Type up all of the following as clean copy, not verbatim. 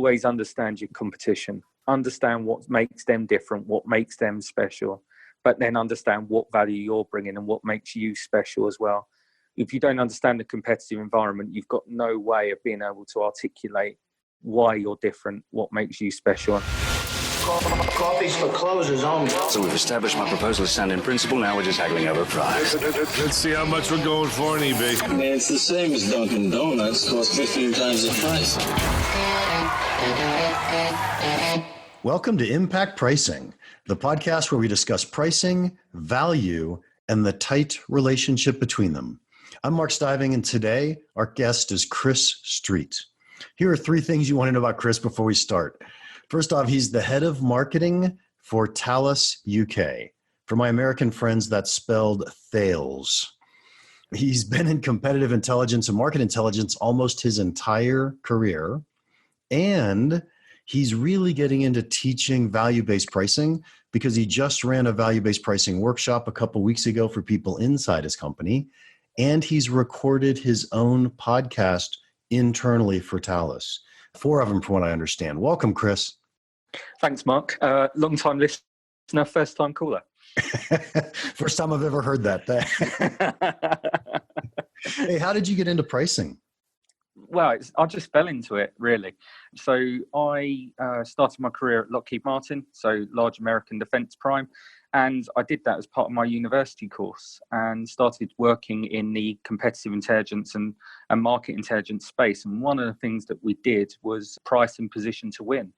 always understand your competition, understand what makes them different, what makes them special, but then understand what value you're bringing and what makes you special as well. If you don't understand the competitive environment, you've got no way of being able to articulate why you're different, what makes you special. Coffee's for closers only. So we've established my proposal is sound in principle. Now we're just haggling over price. Let's see how much we're going for on eBay. I mean, it's the same as Dunkin' Donuts. Costs 15 times the price. Welcome to Impact Pricing, the podcast where we discuss pricing, value, and the tight relationship between them. I'm Mark Stiving, and today our guest is Chris Street. Here are three things you want to know about Chris before we start. First off, he's the head of marketing for Thales UK. For my American friends, that's spelled Thales. He's been in competitive intelligence and market intelligence almost his entire career. And he's really getting into teaching value-based pricing because he just ran a value-based pricing workshop a couple weeks ago for people inside his company. And he's recorded his own podcast internally for Thales. 4 of them, from what I understand. Welcome, Chris. Thanks, Mark. Long-time listener, first-time caller. First time I've ever heard that. Hey, how did you get into pricing? Well, I just fell into it, really. So I started my career at Lockheed Martin, so large American defense prime. And I did that as part of my university course and started working in the competitive intelligence and market intelligence space. And one of the things that we did was price and position to win.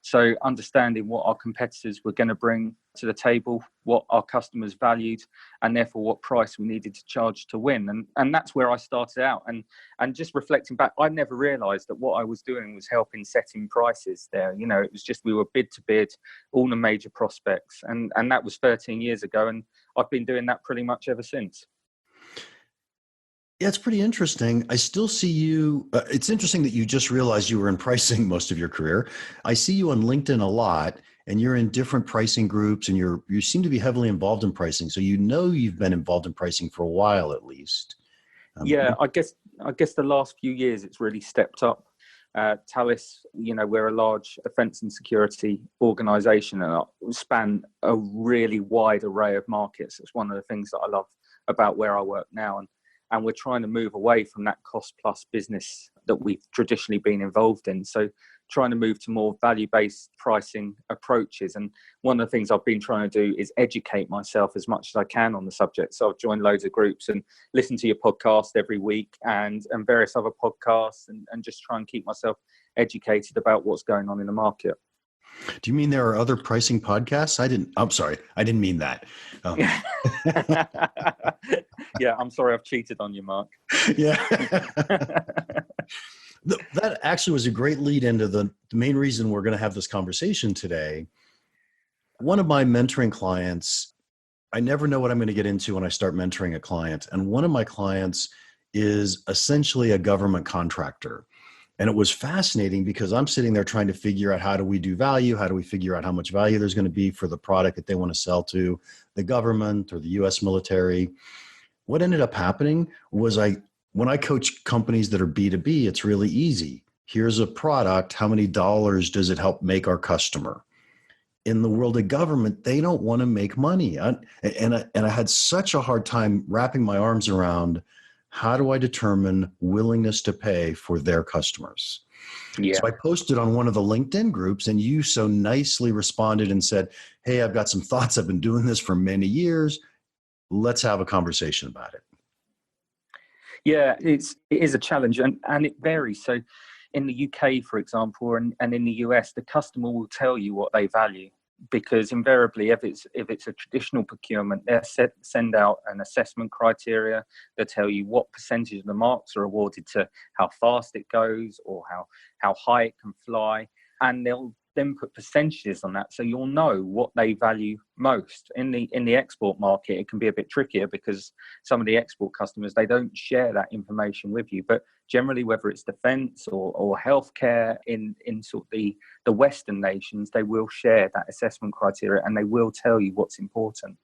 So understanding what our competitors were going to bring to the table, what our customers valued, and therefore what price we needed to charge to win. And that's where I started out. And just reflecting back, I never realized that what I was doing was helping setting prices there. You know, it was just we were bid to bid, all the major prospects. And that was 13 years ago. And I've been doing that pretty much ever since. Yeah, it's pretty interesting. I still see you. It's interesting that you just realized you were in pricing most of your career. I see you on LinkedIn a lot, and you're in different pricing groups, and you seem to be heavily involved in pricing. So you've been involved in pricing for a while, at least. Yeah, I guess the last few years it's really stepped up. Thales, we're a large defence and security organisation, and we span a really wide array of markets. It's one of the things that I love about where I work now, and we're trying to move away from that cost-plus business that we've traditionally been involved in. So trying to move to more value-based pricing approaches. And one of the things I've been trying to do is educate myself as much as I can on the subject. So I've joined loads of groups and listen to your podcast every week and various other podcasts and just try and keep myself educated about what's going on in the market. Do you mean there are other pricing podcasts? I'm sorry. I didn't mean that. Yeah, I'm sorry I've cheated on you, Mark. Yeah. That actually was a great lead into the main reason we're going to have this conversation today. One of my mentoring clients, I never know what I'm going to get into when I start mentoring a client. And one of my clients is essentially a government contractor. And it was fascinating because I'm sitting there trying to figure out how do we do value? How do we figure out how much value there's going to be for the product that they want to sell to the government or the US military? What ended up happening was when I coach companies that are B2B, it's really easy. Here's a product. How many dollars does it help make our customer? In the world of government, they don't want to make money. And I had such a hard time wrapping my arms around how do I determine willingness to pay for their customers? Yeah. So I posted on one of the LinkedIn groups and you so nicely responded and said, hey, I've got some thoughts. I've been doing this for many years. Let's have a conversation about it. Yeah, it is a challenge and it varies. So in the UK, for example, and in the US, the customer will tell you what they value. Because invariably, if it's a traditional procurement, they'll send out an assessment criteria. They'll tell you what percentage of the marks are awarded to how fast it goes or how high it can fly. And they'll then put percentages on that, so you'll know what they value most. In the export market, it can be a bit trickier because some of the export customers, they don't share that information with you. But generally, whether it's defence or healthcare in sort of the Western nations, they will share that assessment criteria and they will tell you what's important.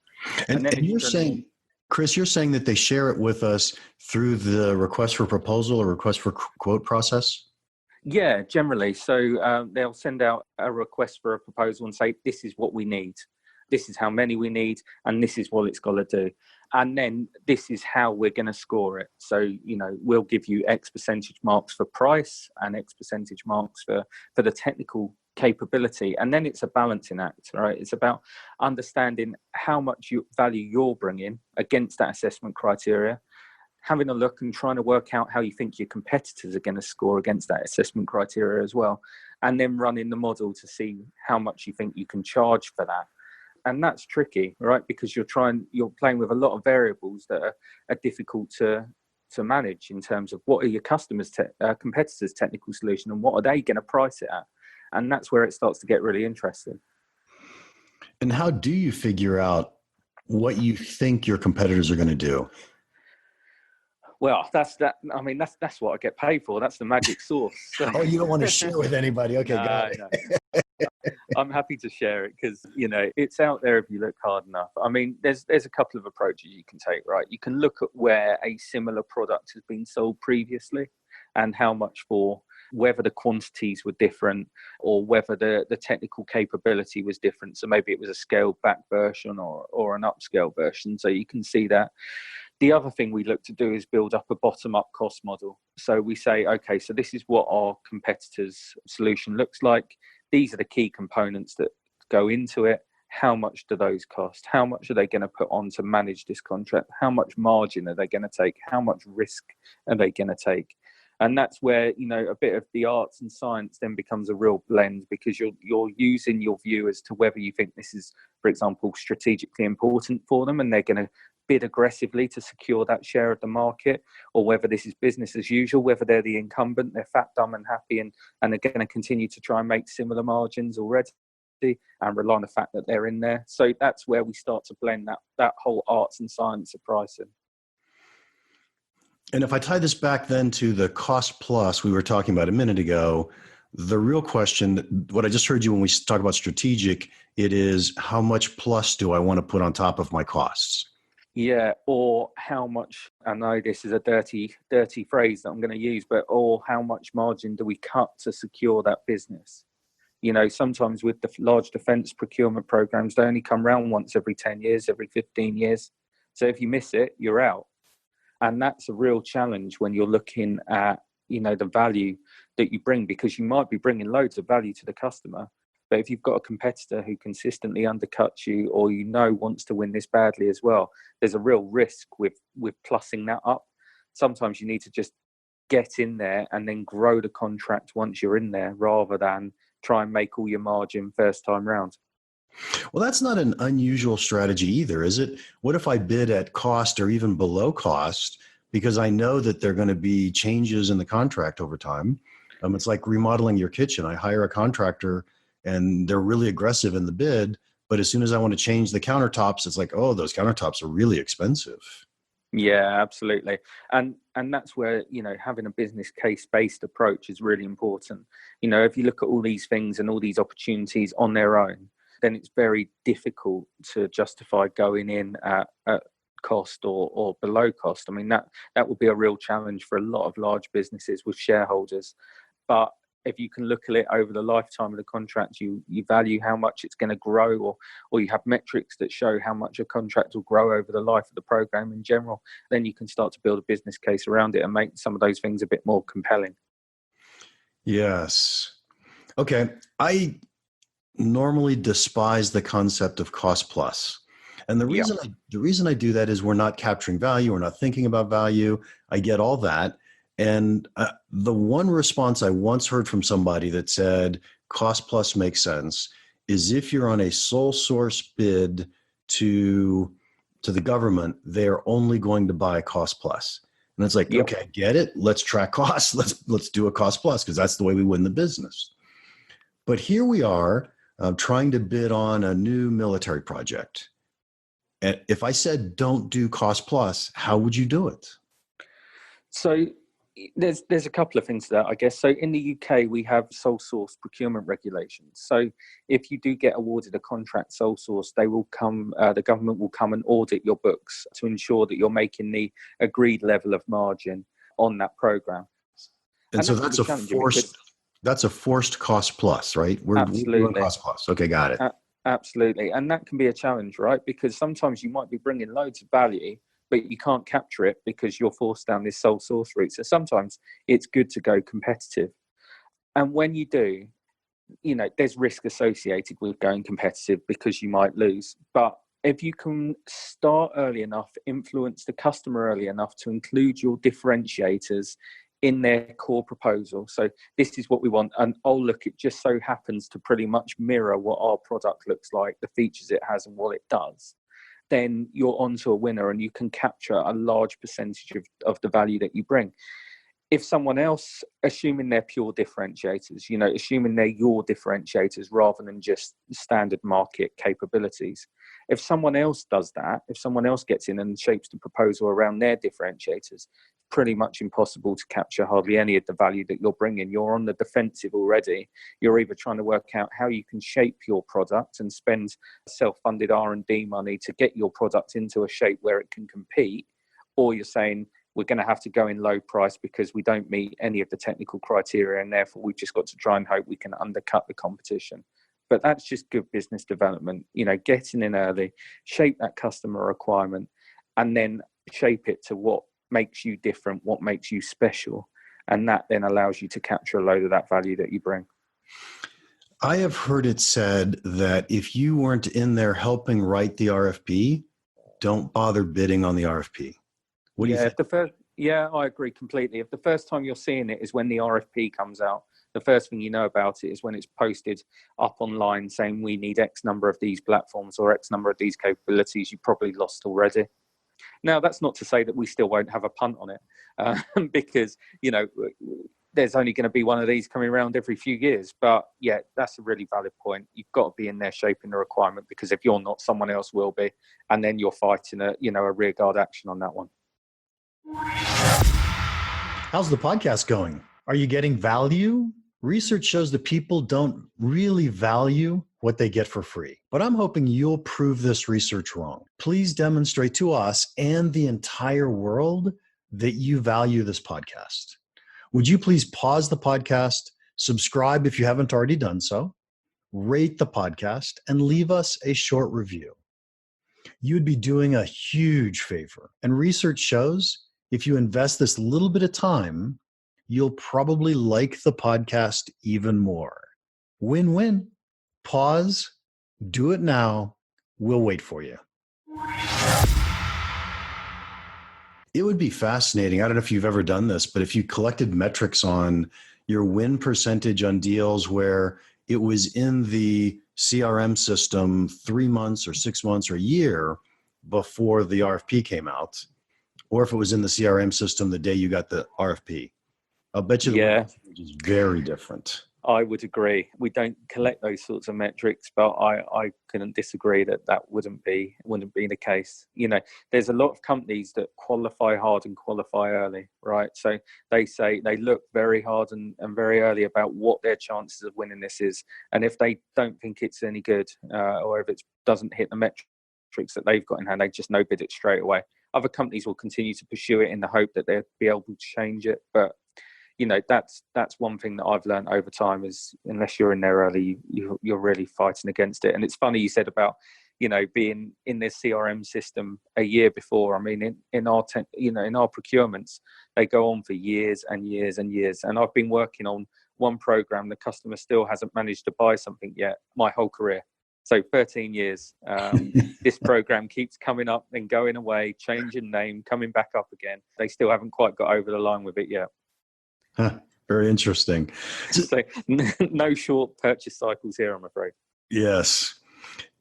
And you're saying, Chris, you're saying that they share it with us through the request for proposal or request for quote process? Yeah, generally. So they'll send out a request for a proposal and say, this is what we need. This is how many we need, and this is what it's got to do. And then this is how we're going to score it. So, you know, we'll give you X percentage marks for price and X percentage marks for the technical capability. And then it's a balancing act, right? It's about understanding how much value you're bringing against that assessment criteria, having a look and trying to work out how you think your competitors are going to score against that assessment criteria as well, and then running the model to see how much you think you can charge for that. And that's tricky, right? Because you're playing with a lot of variables that are difficult to manage in terms of what are your customers' competitors' technical solution and what are they going to price it at. And that's where it starts to get really interesting. And how do you figure out what you think your competitors are going to do? Well, that's what I get paid for. That's the magic sauce. So. Oh, you don't want to share with anybody. Okay, got it. No. I'm happy to share it because, you know, it's out there if you look hard enough. I mean, there's a couple of approaches you can take, right? You can look at where a similar product has been sold previously and how much for, whether the quantities were different or whether the technical capability was different. So maybe it was a scaled back version or an upscale version. So you can see that. The other thing we look to do is build up a bottom-up cost model. So we say, okay, so this is what our competitor's solution looks like. These are the key components that go into it. How much do those cost? How much are they going to put on to manage this contract? How much margin are they going to take? How much risk are they going to take? And that's where, you know, a bit of the arts and science then becomes a real blend, because you're using your view as to whether you think this is, for example, strategically important for them and they're going to bid aggressively to secure that share of the market, or whether this is business as usual, whether they're the incumbent, they're fat, dumb and happy and are going to continue to try and make similar margins already and rely on the fact that they're in there. So that's where we start to blend that whole arts and science of pricing. And if I tie this back then to the cost plus we were talking about a minute ago, the real question, what I just heard you when we talk about strategic, it is how much plus do I want to put on top of my costs? Yeah, or how much, I know this is a dirty phrase that I'm going to use, but or how much margin do we cut to secure that business? You know, sometimes with the large defence procurement programs, they only come around once every 10 years, every 15 years. So if you miss it, you're out. And that's a real challenge when you're looking at, you know, the value that you bring, because you might be bringing loads of value to the customer. But if you've got a competitor who consistently undercuts you, or you know wants to win this badly as well, there's a real risk with plussing that up. Sometimes you need to just get in there and then grow the contract once you're in there, rather than try and make all your margin first time round. Well, that's not an unusual strategy either, is it? What if I bid at cost or even below cost because I know that there are going to be changes in the contract over time? It's like remodeling your kitchen. I hire a contractor and they're really aggressive in the bid, but as soon as I want to change the countertops, it's like, oh, those countertops are really expensive. Yeah, absolutely. And that's where, you know, having a business case based approach is really important. You know, if you look at all these things and all these opportunities on their own, then it's very difficult to justify going in at cost or below cost. I mean, that would be a real challenge for a lot of large businesses with shareholders. But if you can look at it over the lifetime of the contract, you value how much it's going to grow, or you have metrics that show how much a contract will grow over the life of the program in general, then you can start to build a business case around it and make some of those things a bit more compelling. Yes. Okay. I normally despise the concept of cost plus. And the reason I do that is we're not capturing value. We're not thinking about value. I get all that. And the one response I once heard from somebody that said cost plus makes sense is if you're on a sole source bid to the government, they're only going to buy cost plus. And it's like, okay, get it. Let's track costs. Let's do a cost plus because that's the way we win the business. But here we are trying to bid on a new military project. And if I said don't do cost plus, how would you do it? So there's a couple of things to that, I guess. So in the UK, we have sole source procurement regulations. So if you do get awarded a contract sole source, they will come, the government will come and audit your books to ensure that you're making the agreed level of margin on that program. And so that's a That's a forced cost plus, right? We're doing Absolutely. cost plus. Okay, got it. Absolutely. And that can be a challenge, right? Because sometimes you might be bringing loads of value, but you can't capture it because you're forced down this sole source route. So sometimes it's good to go competitive. And when you do, there's risk associated with going competitive because you might lose. But if you can start early enough, influence the customer early enough to include your differentiators in their core proposal. So this is what we want. And oh, look, it just so happens to pretty much mirror what our product looks like, the features it has and what it does. Then you're onto a winner and you can capture a large percentage of the value that you bring. If someone else, assuming they're pure differentiators, assuming they're your differentiators rather than just standard market capabilities, if someone else does that, if someone else gets in and shapes the proposal around their differentiators, pretty much impossible to capture hardly any of the value that you're bringing. You're on the defensive already. You're either trying to work out how you can shape your product and spend self-funded R&D money to get your product into a shape where it can compete, or you're saying, we're going to have to go in low price because we don't meet any of the technical criteria, and therefore we've just got to try and hope we can undercut the competition. But that's just good business development, getting in early, shape that customer requirement, and then shape it to what makes you different, what makes you special. And that then allows you to capture a load of that value that you bring. I have heard it said that if you weren't in there helping write the RFP, don't bother bidding on the RFP. What do you think? I agree completely. If the first time you're seeing it is when the RFP comes out, the first thing you know about it is when it's posted up online saying we need X number of these platforms or X number of these capabilities, you probably lost already. Now, that's not to say that we still won't have a punt on it because, there's only going to be one of these coming around every few years. But yeah, that's a really valid point. You've got to be in there shaping the requirement, because if you're not, someone else will be. And then you're fighting a rear guard action on that one. How's the podcast going? Are you getting value? Research shows that people don't really value what they get for free. But I'm hoping you'll prove this research wrong. Please demonstrate to us and the entire world that you value this podcast. Would you please pause the podcast, subscribe if you haven't already done so, rate the podcast, and leave us a short review? You'd be doing a huge favor. And research shows if you invest this little bit of time, you'll probably like the podcast even more. Win-win. Pause. Do it now. We'll wait for you. It would be fascinating. I don't know if you've ever done this, but if you collected metrics on your win percentage on deals where it was in the CRM system 3 months or 6 months or a year before the RFP came out, or if it was in the CRM system the day you got the RFP, I'll bet you the win percentage is very different. I would agree. We don't collect those sorts of metrics, but I couldn't disagree that wouldn't be the case. There's a lot of companies that qualify hard and qualify early, right? So they say they look very hard and very early about what their chances of winning this is. And if they don't think it's any good, or if it doesn't hit the metrics that they've got in hand, they just no bid it straight away. Other companies will continue to pursue it in the hope that they'll be able to change it. But that's one thing that I've learned over time is unless you're in there early, you're really fighting against it. And it's funny you said about, being in this CRM system a year before. I mean, in our procurements, they go on for years and years and years. And I've been working on one program, the customer still hasn't managed to buy something yet, my whole career. So 13 years, this program keeps coming up and going away, changing name, coming back up again. They still haven't quite got over the line with it yet. Huh, very interesting. So no short purchase cycles here, I'm afraid. Yes.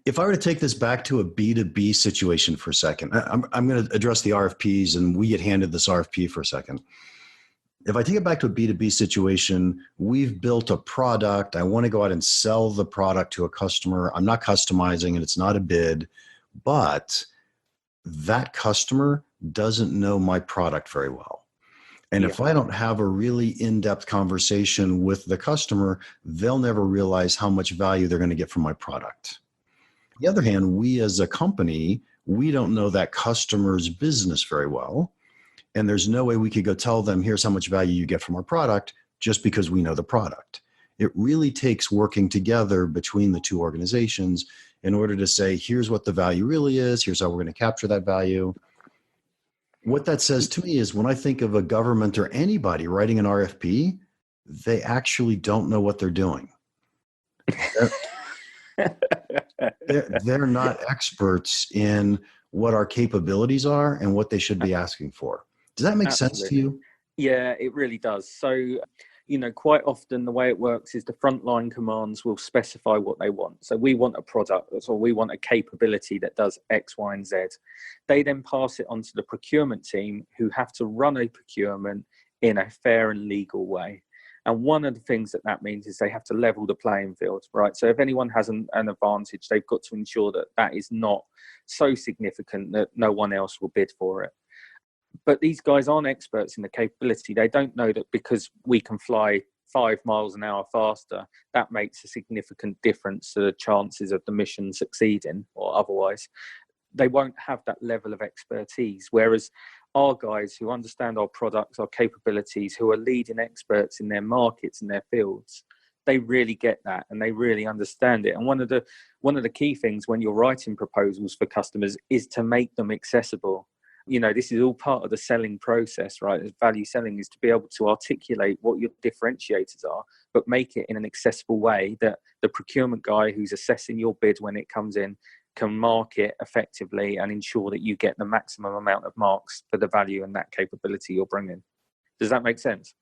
If I were to take this back to a B2B situation for a second, I'm going to address the RFPs, and we get handed this RFP for a second. If I take it back to a B2B situation, we've built a product. I want to go out and sell the product to a customer. I'm not customizing it. It's not a bid, but that customer doesn't know my product very well. And if I don't have a really in-depth conversation with the customer, they'll never realize how much value they're going to get from my product. On the other hand, we as a company, we don't know that customer's business very well. And there's no way we could go tell them, here's how much value you get from our product, just because we know the product. It really takes working together between the two organizations in order to say, here's what the value really is. Here's how we're going to capture that value. What that says to me is when I think of a government or anybody writing an RFP, they actually don't know what they're doing. They're not experts in what our capabilities are and what they should be asking for. Does that make sense to you? Yeah, it really does. So, quite often the way it works is the frontline commands will specify what they want. So we want a product, or we want a capability that does X, Y, and Z. They then pass it on to the procurement team, who have to run a procurement in a fair and legal way. And one of the things that means is they have to level the playing field, right? So if anyone has an advantage, they've got to ensure that that is not so significant that no one else will bid for it. But these guys aren't experts in the capability. They don't know that because we can fly 5 miles an hour faster, that makes a significant difference to the chances of the mission succeeding or otherwise. They won't have that level of expertise. Whereas our guys who understand our products, our capabilities, who are leading experts in their markets and their fields, they really get that and they really understand it. And one of the key things when you're writing proposals for customers is to make them accessible. This is all part of the selling process, right? Value selling is to be able to articulate what your differentiators are, but make it in an accessible way that the procurement guy who's assessing your bid when it comes in can mark it effectively and ensure that you get the maximum amount of marks for the value and that capability you're bringing. Does that make sense?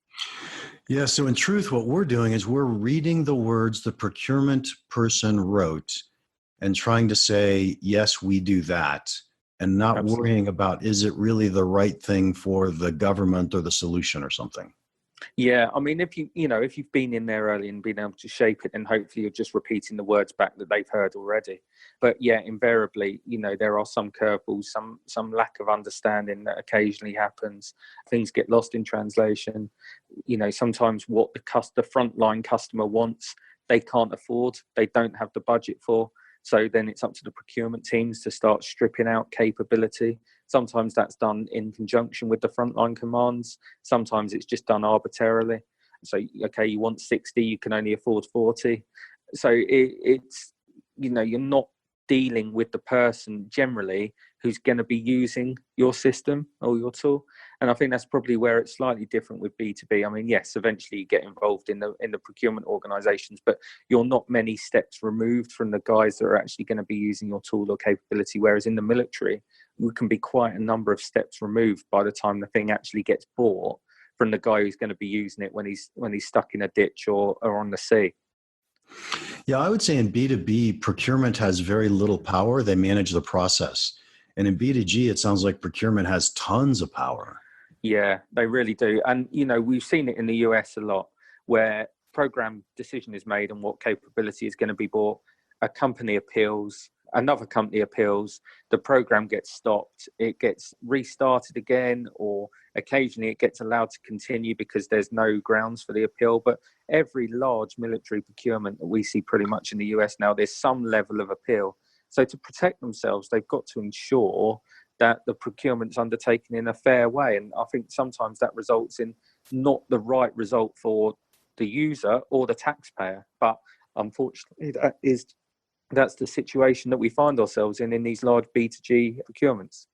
Yeah. So in truth, what we're doing is we're reading the words the procurement person wrote and trying to say, yes, we do that. And not Absolutely. worrying about, is it really the right thing for the government or the solution or something? Yeah, I mean, if you've been in there early and been able to shape it, then hopefully you're just repeating the words back that they've heard already. But yeah, invariably, there are some curveballs, some lack of understanding that occasionally happens. Things get lost in translation. Sometimes what the frontline customer wants, they can't afford, they don't have the budget for. So then it's up to the procurement teams to start stripping out capability. Sometimes that's done in conjunction with the frontline commands. Sometimes it's just done arbitrarily. So, okay, you want 60, you can only afford 40. So it's you're not dealing with the person generally who's going to be using your system or your tool. And I think that's probably where it's slightly different with B2B. I mean, yes, eventually you get involved in the procurement organizations, but you're not many steps removed from the guys that are actually going to be using your tool or capability. Whereas in the military, we can be quite a number of steps removed by the time the thing actually gets bought from the guy who's going to be using it when he's stuck in a ditch or on the sea. Yeah, I would say in B2B, procurement has very little power. They manage the process. And in B2G, it sounds like procurement has tons of power. Yeah, they really do. And, we've seen it in the US a lot where program decision is made on what capability is going to be bought. A company appeals, another company appeals, the program gets stopped, it gets restarted again, or occasionally it gets allowed to continue because there's no grounds for the appeal. But every large military procurement that we see pretty much in the US now, there's some level of appeal. So to protect themselves, they've got to ensure that the procurement's undertaken in a fair way. And I think sometimes that results in not the right result for the user or the taxpayer. But unfortunately, that's the situation that we find ourselves in these large B2G procurements.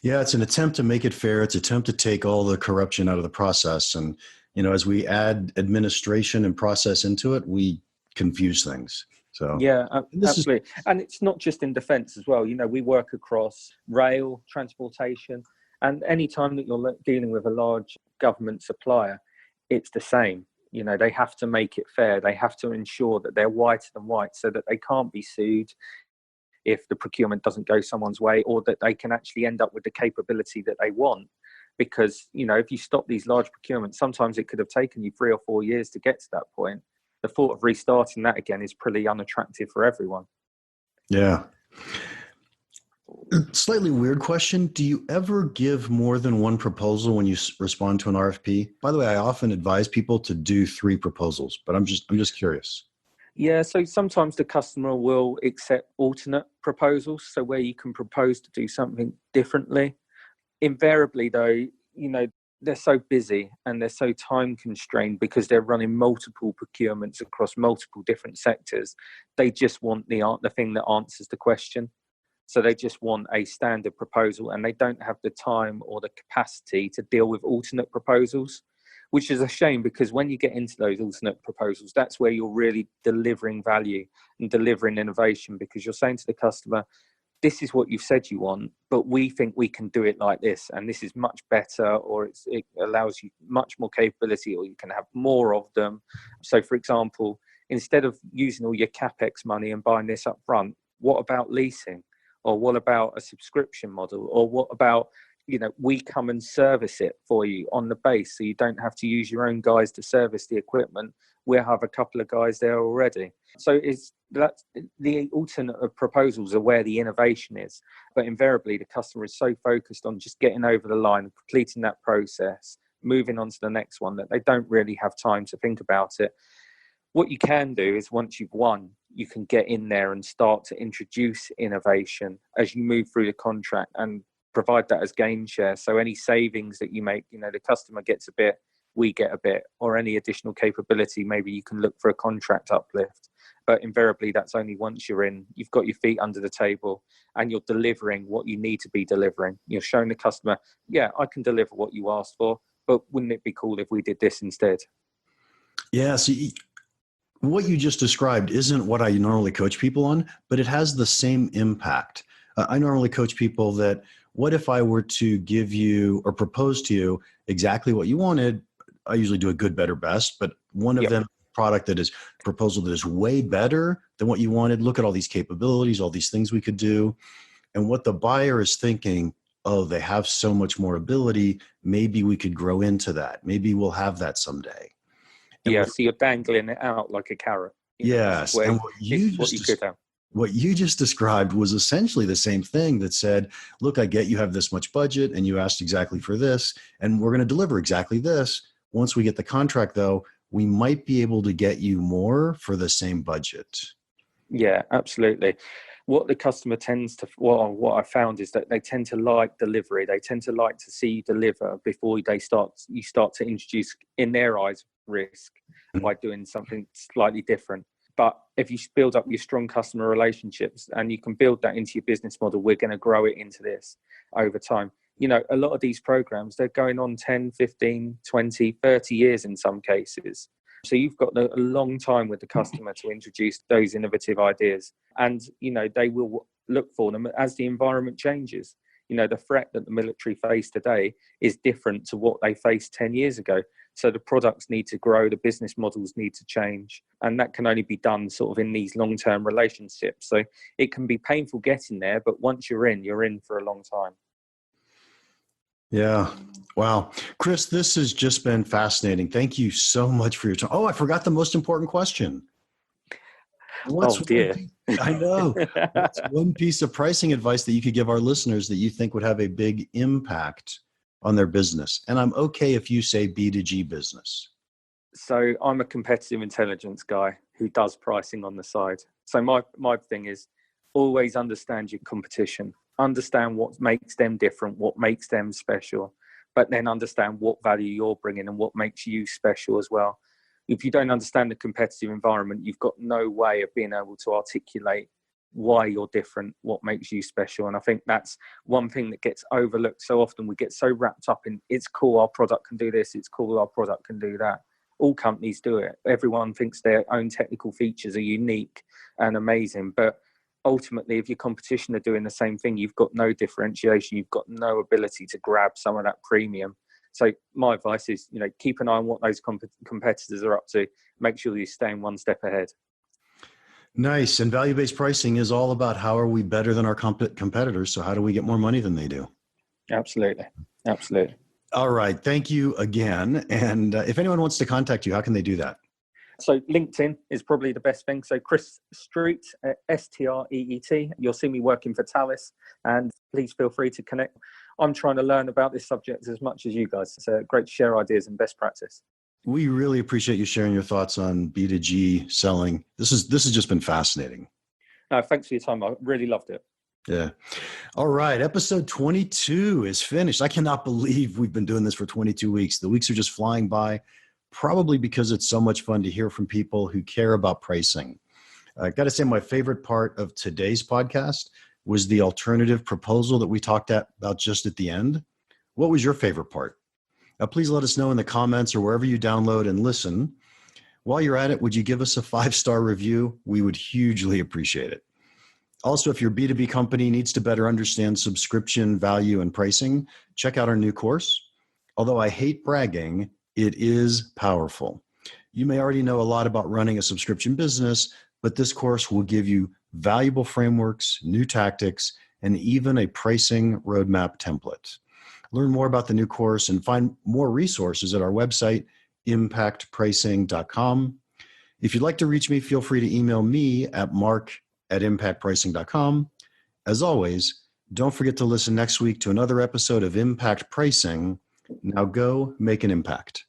Yeah, it's an attempt to make it fair. It's an attempt to take all the corruption out of the process. And, as we add administration and process into it, we confuse things. So yeah, absolutely. And it's not just in defence as well. We work across rail, transportation, and any time that you're dealing with a large government supplier, it's the same. They have to make it fair. They have to ensure that they're whiter than white so that they can't be sued if the procurement doesn't go someone's way, or that they can actually end up with the capability that they want. Because, if you stop these large procurements, sometimes it could have taken you 3 or 4 years to get to that point. The thought of restarting that again is pretty unattractive for everyone. Yeah. Slightly weird question. Do you ever give more than one proposal when you respond to an RFP? By the way, I often advise people to do 3 proposals, but I'm just curious. Yeah, so sometimes the customer will accept alternate proposals, so where you can propose to do something differently. Invariably, though, they're so busy and they're so time constrained because they're running multiple procurements across multiple different sectors. They just want the thing that answers the question. So they just want a standard proposal, and they don't have the time or the capacity to deal with alternate proposals, which is a shame, because when you get into those alternate proposals, that's where you're really delivering value and delivering innovation, because you're saying to the customer, this is what you've said you want, but we think we can do it like this, and this is much better, or it allows you much more capability, or you can have more of them. So, for example, instead of using all your CapEx money and buying this up front, what about leasing? Or what about a subscription model? Or what about, we come and service it for you on the base, so you don't have to use your own guys to service the equipment. We'll have a couple of guys there already. So that's the alternative proposals are where the innovation is. But invariably, the customer is so focused on just getting over the line, completing that process, moving on to the next one, that they don't really have time to think about it. What you can do is, once you've won, you can get in there and start to introduce innovation as you move through the contract and provide that as gain share. So any savings that you make, the customer gets a bit, we get a bit, or any additional capability, maybe you can look for a contract uplift. But invariably, that's only once you're in, you've got your feet under the table and you're delivering what you need to be delivering. You're showing the customer, yeah, I can deliver what you asked for, but wouldn't it be cool if we did this instead? Yeah, see, what you just described isn't what I normally coach people on, but it has the same impact. I normally coach people that, what if I were to give you or propose to you exactly what you wanted? I usually do a good, better, best, but one of them, product that is proposal that is way better than what you wanted. Look at all these capabilities, all these things we could do. And what the buyer is thinking, oh, they have so much more ability. Maybe we could grow into that. Maybe we'll have that someday. And so you're dangling it out like a carrot. Yes. And what you just described was essentially the same thing that said, look, I get you have this much budget and you asked exactly for this, and we're going to deliver exactly this. Once we get the contract, though, we might be able to get you more for the same budget. Yeah, absolutely. What the customer tends to, what I found is that they tend to like delivery. They tend to like to see you deliver before you start to introduce, in their eyes, risk by doing something slightly different. But if you build up your strong customer relationships and you can build that into your business model, we're going to grow it into this over time. A lot of these programs, they're going on 10, 15, 20, 30 years in some cases. So you've got a long time with the customer to introduce those innovative ideas. And, they will look for them as the environment changes. The threat that the military face today is different to what they faced 10 years ago. So the products need to grow, the business models need to change. And that can only be done sort of in these long-term relationships. So it can be painful getting there, but once you're in for a long time. Yeah. Wow. Chris, this has just been fascinating. Thank you so much for your time. Oh, I forgot the most important question. Dear. I know. What's one piece of pricing advice that you could give our listeners that you think would have a big impact on their business? And I'm okay if you say B2G business. So I'm a competitive intelligence guy who does pricing on the side. So my thing is always understand your competition. Understand what makes them different, what makes them special, but then understand what value you're bringing and what makes you special as well. If you don't understand the competitive environment, you've got no way of being able to articulate why you're different, what makes you special. And I think that's one thing that gets overlooked so often. We get so wrapped up in, it's cool, our product can do this, it's cool, our product can do that. All companies do it. Everyone thinks their own technical features are unique and amazing, but ultimately, if your competition are doing the same thing, you've got no differentiation, you've got no ability to grab some of that premium. So my advice is, keep an eye on what those competitors are up to. Make sure you're staying one step ahead. Nice. And value-based pricing is all about how are we better than our competitors? So how do we get more money than they do? Absolutely. Absolutely. All right. Thank you again. And if anyone wants to contact you, how can they do that? So LinkedIn is probably the best thing. So Chris Street, Street. You'll see me working for Thales, and please feel free to connect. I'm trying to learn about this subject as much as you guys. It's great to share ideas and best practice. We really appreciate you sharing your thoughts on B2G selling. This has just been fascinating. No, thanks for your time. I really loved it. Yeah. All right. Episode 22 is finished. I cannot believe we've been doing this for 22 weeks. The weeks are just flying by, probably because it's so much fun to hear from people who care about pricing. I got to say, my favorite part of today's podcast was the alternative proposal that we talked about just at the end. What was your favorite part? Please let us know in the comments or wherever you download and listen. While you're at it, would you give us a 5-star review? We would hugely appreciate it. Also, if your B2B company needs to better understand subscription value and pricing, check out our new course. Although I hate bragging, it is powerful. You may already know a lot about running a subscription business, but this course will give you valuable frameworks, new tactics, and even a pricing roadmap template. Learn more about the new course and find more resources at our website, impactpricing.com. If you'd like to reach me, feel free to email me at mark@impactpricing.com. As always, don't forget to listen next week to another episode of Impact Pricing. Now go make an impact.